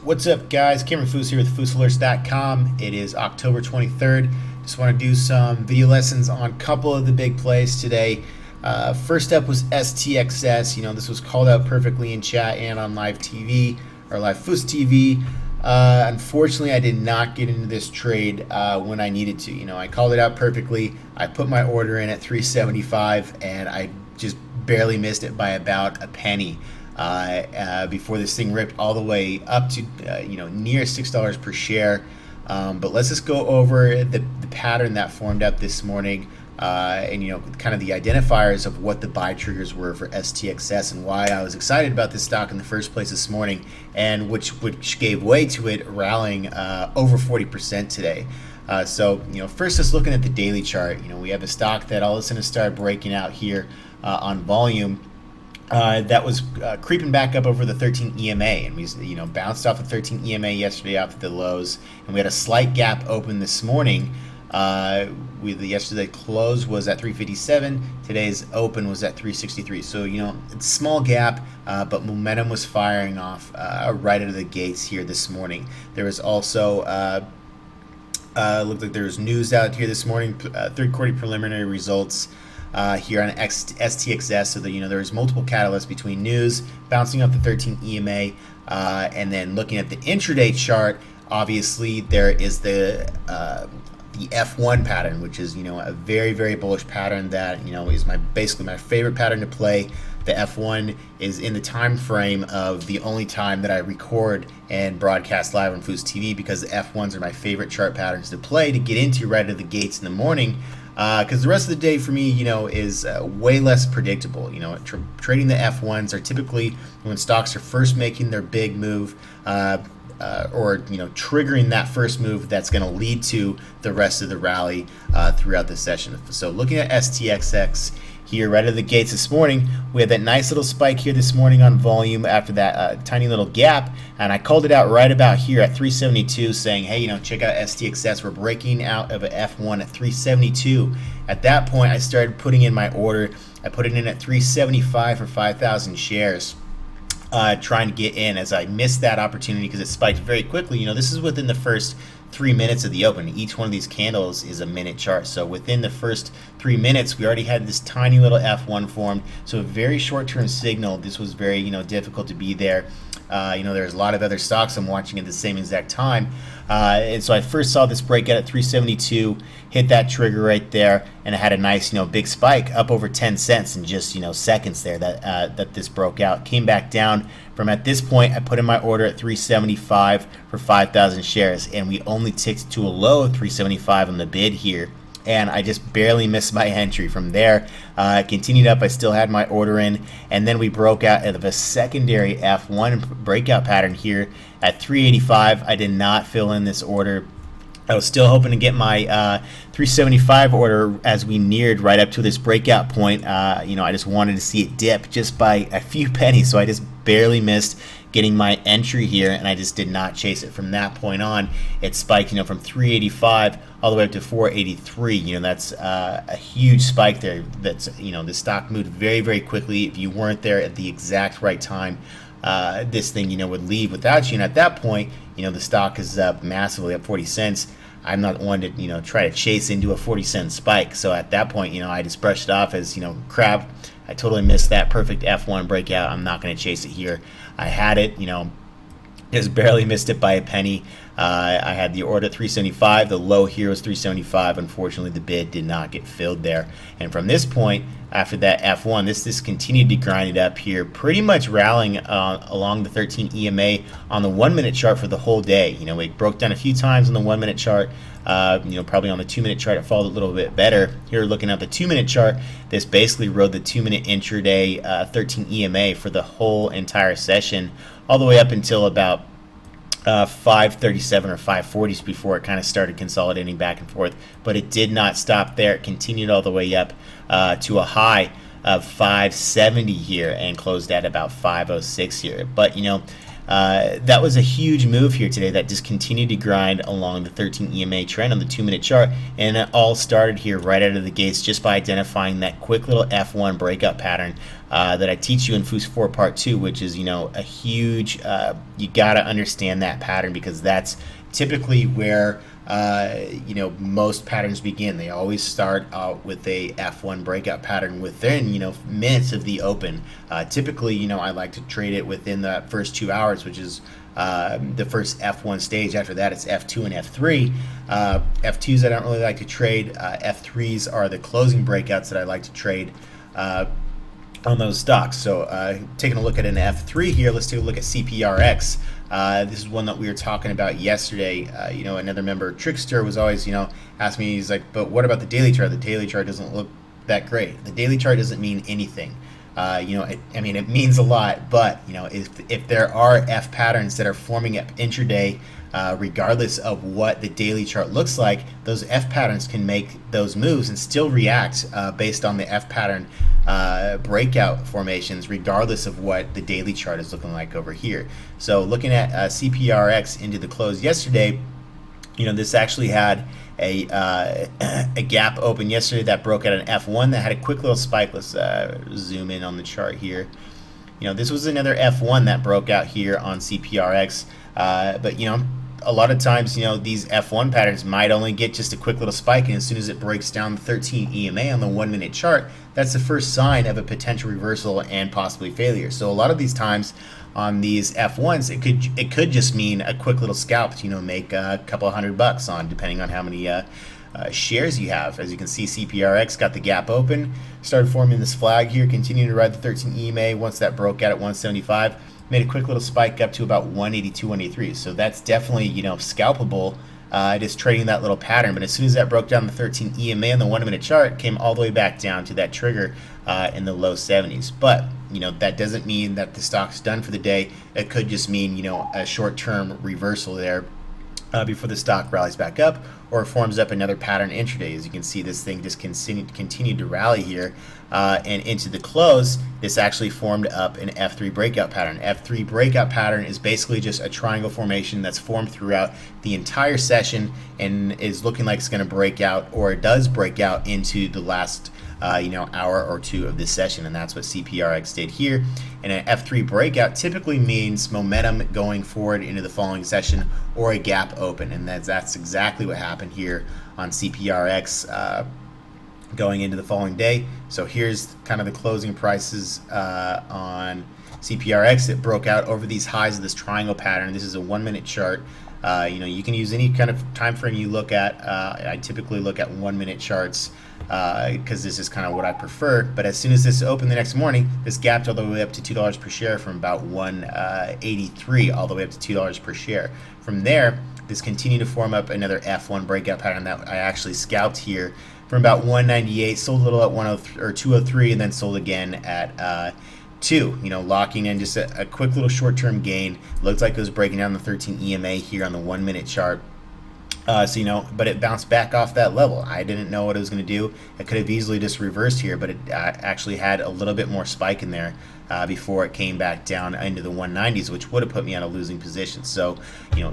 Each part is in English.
What's up, guys? Cameron Foos here with FoosAlerts.com. It is October 23rd. Just want to do some video lessons on a couple of the big plays today. First up was STXS. This was called out perfectly in chat and on live TV or live Foos TV. Unfortunately, I did not get into this trade when I needed to. I called it out perfectly. I put my order in at 375, and I just barely missed it by about a penny. Before this thing ripped all the way up to near $6 per share. But let's just go over the pattern that formed up this morning, and kind of the identifiers of what the buy triggers were for STXS and why I was excited about this stock in the first place this morning, and which gave way to it rallying over 40% today. So first, just looking at the daily chart, we have a stock that all of a sudden started breaking out here on volume. That was creeping back up over the 13 EMA, and we bounced off the 13 EMA yesterday off the lows, and we had a slight gap open this morning. Yesterday's close was at 357. Today's open was at 363. So it's a small gap, but momentum was firing off right out of the gates here this morning. There was also looked like there was news out here this morning, third quarter preliminary results. Here on STXS, so that there was multiple catalysts between news, bouncing up the 13 EMA, and then looking at the intraday chart. Obviously, there is the F1 pattern, which is a very, very bullish pattern that is basically my favorite pattern to play. The F1 is in the time frame of the only time that I record and broadcast live on Foos TV, because the F1s are my favorite chart patterns to play to get into right out of the gates in the morning. Because the rest of the day for me, is way less predictable. Trading the F1s are typically when stocks are first making their big move, or triggering that first move that's going to lead to the rest of the rally throughout the session. So looking at STXX here right out of the gates this morning, we had that nice little spike here this morning on volume after that tiny little gap, and I called it out right about here at 372, saying, hey, check out STXS. We're breaking out of an F1 at 372. At that point, I started putting in my order. I put it in at 375 for 5,000 shares. Trying to get in, as I missed that opportunity because it spiked very quickly. This is within the first 3 minutes of the open. Each one of these candles is a minute chart, so within the first 3 minutes we already had this tiny little F1 formed. So a very short-term signal. This was very difficult to be there. There's a lot of other stocks I'm watching at the same exact time, and so I first saw this breakout at 372, hit that trigger right there, and it had a nice big spike up over 10 cents in just seconds there that this broke out. Came back down from at this point. I put in my order at 375 for 5,000 shares, and we only ticked to a low of 375 on the bid here, and I just barely missed my entry. From there, continued up. I still had my order in, and then we broke out of a secondary F1 breakout pattern here at 385. I did not fill in this order. I was still hoping to get my 375 order as we neared right up to this breakout point. I just wanted to see it dip just by a few pennies, so I just barely missed getting my entry here, and I just did not chase it. From that point on, it spiked from 385 all the way up to 483. That's a huge spike there. That's the stock moved very, very quickly. If you weren't there at the exact right time, this thing would leave without you, and at that point the stock is up massively, up 40 cents. I'm not one to try to chase into a 40-cent spike, so at that point I just brushed it off as crap. I totally missed that perfect F1 breakout. I'm not going to chase it here. I had it, just barely missed it by a penny. I had the order at 375. The low here was 375. Unfortunately, the bid did not get filled there. And from this point, after that F1, this continued to grind it up here, pretty much rallying along the 13 EMA on the 1-minute chart for the whole day. It broke down a few times on the 1-minute chart. Probably on the 2-minute chart it followed a little bit better. Here, looking at the 2-minute chart, this basically rode the 2-minute intraday 13 EMA for the whole entire session, all the way up until about 537 or 540s before it kind of started consolidating back and forth. But it did not stop there. It continued all the way up to a high of 570 here and closed at about 506 here. But That was a huge move here today that just continued to grind along the 13 EMA trend on the 2-minute chart, and it all started here right out of the gates just by identifying that quick little F1 breakout pattern that I teach you in Foos 4 Part 2, which is, a huge, you got to understand that pattern, because that's typically where most patterns begin. They always start out with a F1 breakout pattern within, minutes of the open. Typically, I like to trade it within the first 2 hours, which is the first F1 stage. After that, it's F2 and F3. F2s I don't really like to trade. F3s are the closing breakouts that I like to trade on those stocks. So taking a look at an F3 here, let's take a look at CPRX. This is one that we were talking about yesterday. Another member, Trickster, was always, asking me, he's like, but what about the daily chart? The daily chart doesn't look that great. The daily chart doesn't mean anything. It means a lot, but, if there are F patterns that are forming up intraday, regardless of what the daily chart looks like, those F patterns can make those moves and still react based on the F pattern breakout formations, regardless of what the daily chart is looking like over here. So looking at CPRX into the close yesterday, this actually had a gap open yesterday that broke out an F1 that had a quick little spike. Let's zoom in on the chart here. This was another F1 that broke out here on CPRX, but a lot of times, these F1 patterns might only get just a quick little spike, and as soon as it breaks down the 13 EMA on the 1-minute chart, that's the first sign of a potential reversal and possibly failure. So a lot of these times on these F1s, it could just mean a quick little scalp, make a couple $100 on, depending on how many shares you have. As you can see, CPRX got the gap open, started forming this flag here, continuing to ride the 13 EMA. Once that broke out at 175, made a quick little spike up to about 182, 183. So that's definitely, scalpable, just trading that little pattern. But as soon as that broke down the 13 EMA on the 1-minute chart, came all the way back down to that trigger in the low 70s. But, that doesn't mean that the stock's done for the day. It could just mean, a short-term reversal there before the stock rallies back up or forms up another pattern intraday. As you can see, this thing just continued to rally here, and into the close, this actually formed up an F3 breakout pattern. F3 breakout pattern is basically just a triangle formation that's formed throughout the entire session and is looking like it's going to break out, or it does break out into the last hour or two of this session, and that's what CPRX did here. And an F3 breakout typically means momentum going forward into the following session or a gap open, and that's exactly what happened here on CPRX going into the following day. So here's kind of the closing prices on CPRX. It broke out over these highs of this triangle pattern. This is a 1-minute chart. You can use any kind of time frame you look at. I typically look at 1-minute charts because this is kind of what I prefer. But as soon as this opened the next morning, this gapped all the way up to $2 per share from about 183 all the way up to $2 per share. From there, this continued to form up another F1 breakout pattern that I actually scalped here from about 198, sold a little at 103 or 203, and then sold again at 2, locking in just a quick little short-term gain. Looked like it was breaking down the 13 EMA here on the 1-minute chart. But it bounced back off that level. I didn't know what it was going to do. It could have easily just reversed here, but it actually had a little bit more spike in there before it came back down into the 190s, which would have put me on a losing position. So,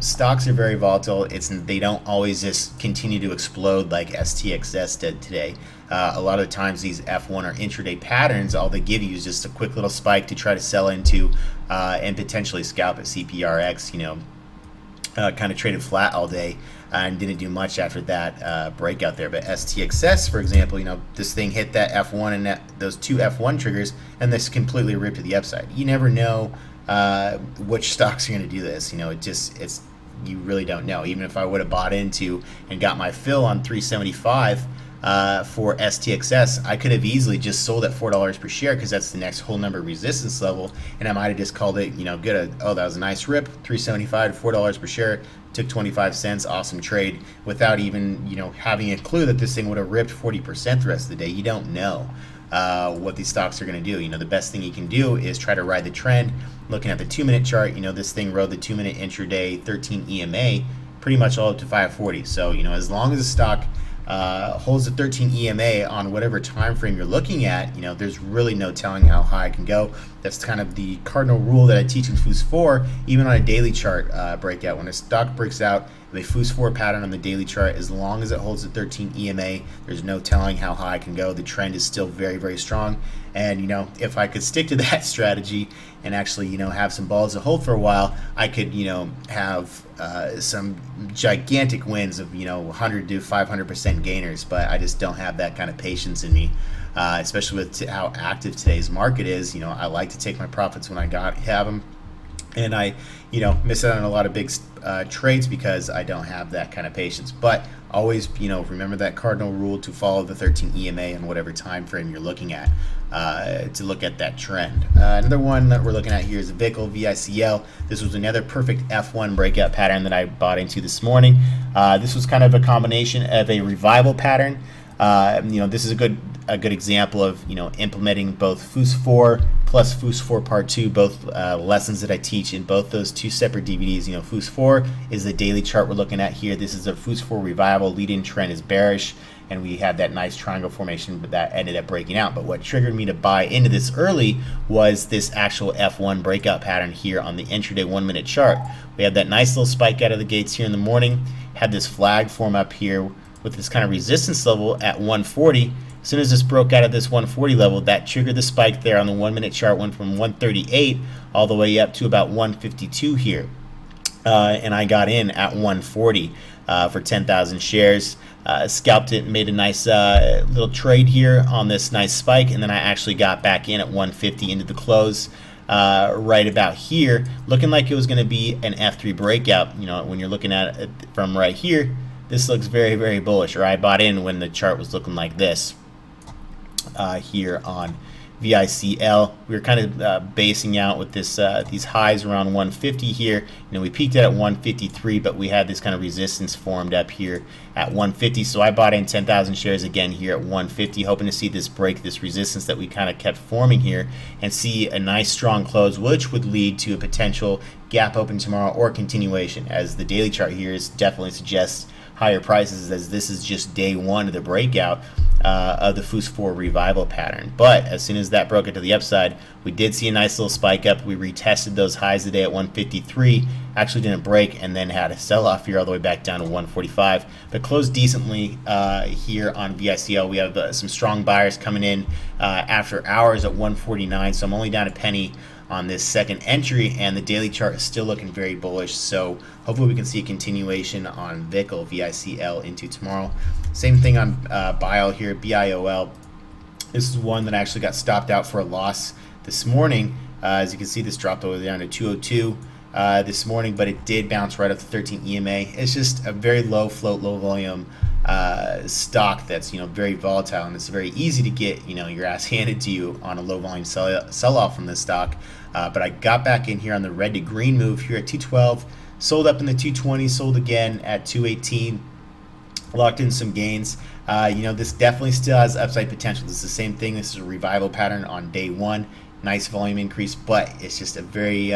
stocks are very volatile. They don't always just continue to explode like STXS did today. A lot of the times these F1 or intraday patterns, all they give you is just a quick little spike to try to sell into and potentially scalp at CPRX. Kind of traded flat all day and didn't do much after that breakout there. But STXS, for example, this thing hit that F1 and those two F1 triggers, and this completely ripped to the upside. You never know which stocks are going to do this. You really don't know. Even if I would have bought into and got my fill on 375 for STXS, I could have easily just sold at $4 per share because that's the next whole number resistance level, and I might have just called it, good. Oh, that was a nice rip, 375 to $4 per share, took 25 cents, awesome trade, without even having a clue that this thing would have ripped 40% the rest of the day. You don't know what these stocks are going to do. The best thing you can do is try to ride the trend. Looking at the 2-minute chart, this thing rode the 2-minute intraday 13 EMA pretty much all up to 540. So as long as the stock holds the 13 EMA on whatever time frame you're looking at, there's really no telling how high it can go. That's kind of the cardinal rule that I teach in FUS 4, even on a daily chart breakout. When a stock breaks out of a FUS 4 pattern on the daily chart, as long as it holds the 13 EMA, there's no telling how high it can go. The trend is still very, very strong. And, if I could stick to that strategy and actually, have some balls to hold for a while, I could, have some gigantic wins of, 100 to 500% gainers. But I just don't have that kind of patience in me, especially with how active today's market is. I like to take my profits when I have them. And I, miss out on a lot of big trades because I don't have that kind of patience. But always, remember that cardinal rule to follow the 13 EMA in whatever time frame you're looking at to look at that trend. Another one that we're looking at here is BIOL, VICL. This was another perfect F1 breakout pattern that I bought into this morning. This was kind of a combination of a revival pattern. This is a good example of implementing both FUS 4 plus FUS 4 Part 2, both lessons that I teach in both those two separate DVDs. FUS 4 is the daily chart we're looking at here. This is a FUS 4 revival. Lead-in trend is bearish, and we had that nice triangle formation, but that ended up breaking out. But what triggered me to buy into this early was this actual F1 breakout pattern here on the intraday 1-minute chart. We had that nice little spike out of the gates here in the morning, had this flag form up here with this kind of resistance level at 140. As soon as this broke out of this 140 level, that triggered the spike there on the 1-minute chart, went from 138 all the way up to about 152 here. And I got in at 140 for 10,000 shares. Scalped it, made a nice little trade here on this nice spike, and then I actually got back in at 150 into the close. Right about here, looking like it was going to be an F3 breakout. When you're looking at it from right here, this looks very, very bullish, or I bought in when the chart was looking like this. Here on VICL, we were kind of basing out with this these highs around 150 here. We peaked at 153, but we had this kind of resistance formed up here at 150. So I bought in 10,000 shares again here at 150, hoping to see this break this resistance that we kind of kept forming here and see a nice strong close, which would lead to a potential gap open tomorrow or continuation, as the daily chart here is definitely suggests higher prices, as this is just day one of the breakout of the FUS 4 revival pattern. But as soon as that broke it to the upside, we did see a nice little spike up. We retested those highs today at 153, actually didn't break, and then had a sell-off here all the way back down to 145, but closed decently here on VICL. We have some strong buyers coming in after hours at 149, so I'm only down a penny on this second entry, and the daily chart is still looking very bullish. So hopefully we can see a continuation on BIOL, VICL, into tomorrow. Same thing on BIOL here, BIOL. This is one that actually got stopped out for a loss this morning. As you can see, this dropped all the way down to 202 this morning, but it did bounce right up to 13 EMA. It's just a very low float, low volume stock that's very volatile, and it's very easy to get your ass handed to you on a low volume sell off from this stock. But I got back in here on the red to green move here at 212, sold up in the 220, sold again at 218, locked in some gains. This definitely still has upside potential. This is the same thing. This is a revival pattern on day one. Nice volume increase, but it's just a very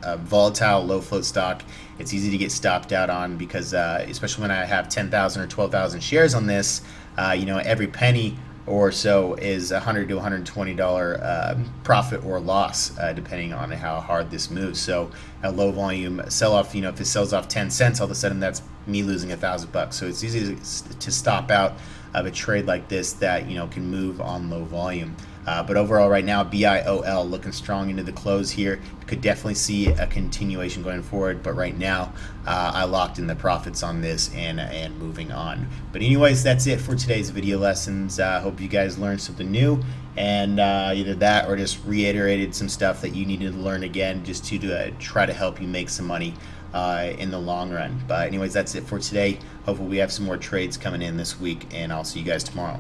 a volatile low float stock. It's easy to get stopped out on because especially when I have 10,000 or 12,000 shares on this, every penny or so is $100 to $120 profit or loss, depending on how hard this moves. So a low volume sell off, if it sells off 10 cents, all of a sudden that's me losing $1,000. So it's easy to stop out of a trade like this that can move on low volume. But overall right now, BIOL looking strong into the close here. Could definitely see a continuation going forward, but right now I locked in the profits on this and moving on. But anyways, that's it for today's video lessons. Hope you guys learned something new, and either that or just reiterated some stuff that you needed to learn again, just to try to help you make some money in the long run. But anyways, that's it for today. Hopefully we have some more trades coming in this week, and I'll see you guys tomorrow.